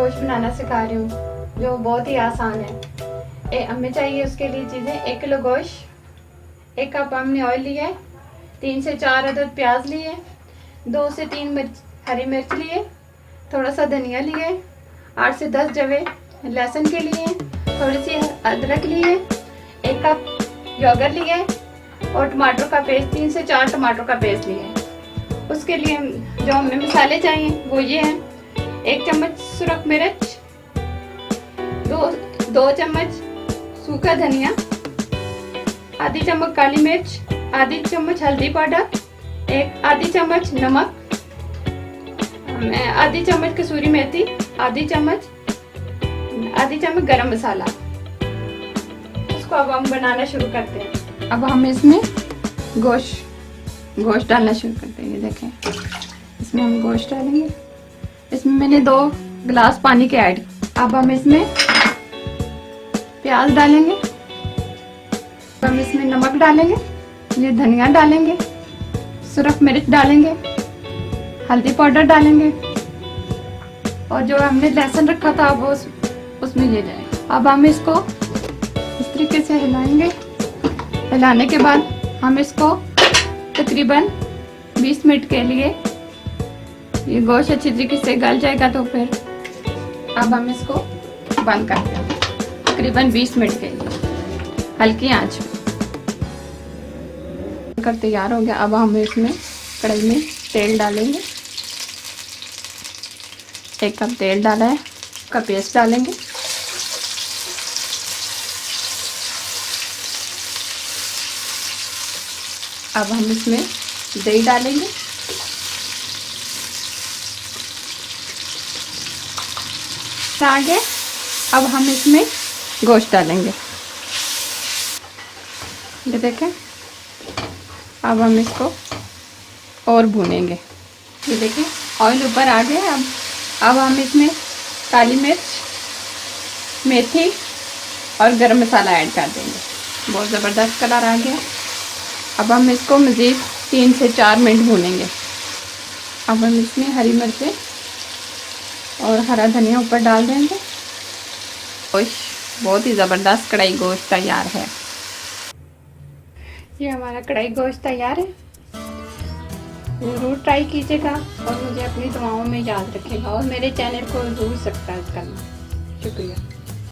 गोश्त बनाना सिखा रही हूँ जो बहुत ही आसान है। हमें चाहिए उसके लिए चीज़ें 1 किलो गोश्त, 1 कप हमने ऑयल लिया है, 3 से 4 अदद प्याज लिए, 2 से 3 हरी मिर्च लिए, थोड़ा सा धनिया लिए, 8 से 10 जवे लहसुन के लिए, थोड़ी सी अदरक लिए, 1 कप योगर्ट लिए और टमाटर का पेस्ट, 3 से 4 टमाटर का पेस्ट लिए। उसके लिए जो हमें मसाले चाहिए वो ये हैं: 1 चम्मच सुरख मिर्च, 2 चम्मच सूखा धनिया, आधी चम्मच काली मिर्च, आधी चम्मच हल्दी पाउडर, आधी चम्मच नमक, आधी चम्मच कसूरी मेथी, आधी चम्मच गरम मसाला। इसको अब हम बनाना शुरू करते हैं। अब हम इसमें गोश्त डालना शुरू करते हैं। ये देखें, इसमें हम गोश्त डालेंगे। इसमें मैंने 2 गिलास पानी के ऐड। अब हम इसमें प्याज डालेंगे, हम इसमें नमक डालेंगे, ये धनिया डालेंगे, सुरख मिर्च डालेंगे, हल्दी पाउडर डालेंगे और जो हमने लहसुन रखा था वो उसमें ले जाएंगे। अब हम इसको इस तरीके से हिलाएंगे। हिलाने के बाद हम इसको तकरीबन 20 मिनट के लिए, ये गोश्त अच्छी तरीके से गल जाएगा तो फिर अब हम इसको बंद करते हैं तकरीबन 20 मिनट के लिए हल्की आंच कर। तैयार हो गया। अब हम इसमें कढ़ाई में तेल डालेंगे। 1 कप तेल डाला है, का पेस्ट डालेंगे। अब हम इसमें दही डालेंगे। आगे अब हम इसमें गोश्त डालेंगे। ये देखें, अब हम इसको और भूनेंगे। ये देखें, ऑयल ऊपर आ गया। अब हम इसमें काली मिर्च, मेथी और गरम मसाला ऐड कर देंगे। बहुत ज़बरदस्त कलर आ गया। अब हम इसको मज़ीद 3 से 4 मिनट भूनेंगे। अब हम इसमें हरी मिर्चें और हरा धनिया ऊपर डाल देंगे। बहुत ही ज़बरदस्त कढ़ाई गोश्त तैयार है। ये हमारा कढ़ाई गोश्त तैयार है। ज़रूर ट्राई कीजिएगा और मुझे अपनी दुआओं में याद रखिएगा और मेरे चैनल को ज़रूर सब्सक्राइब करना। शुक्रिया।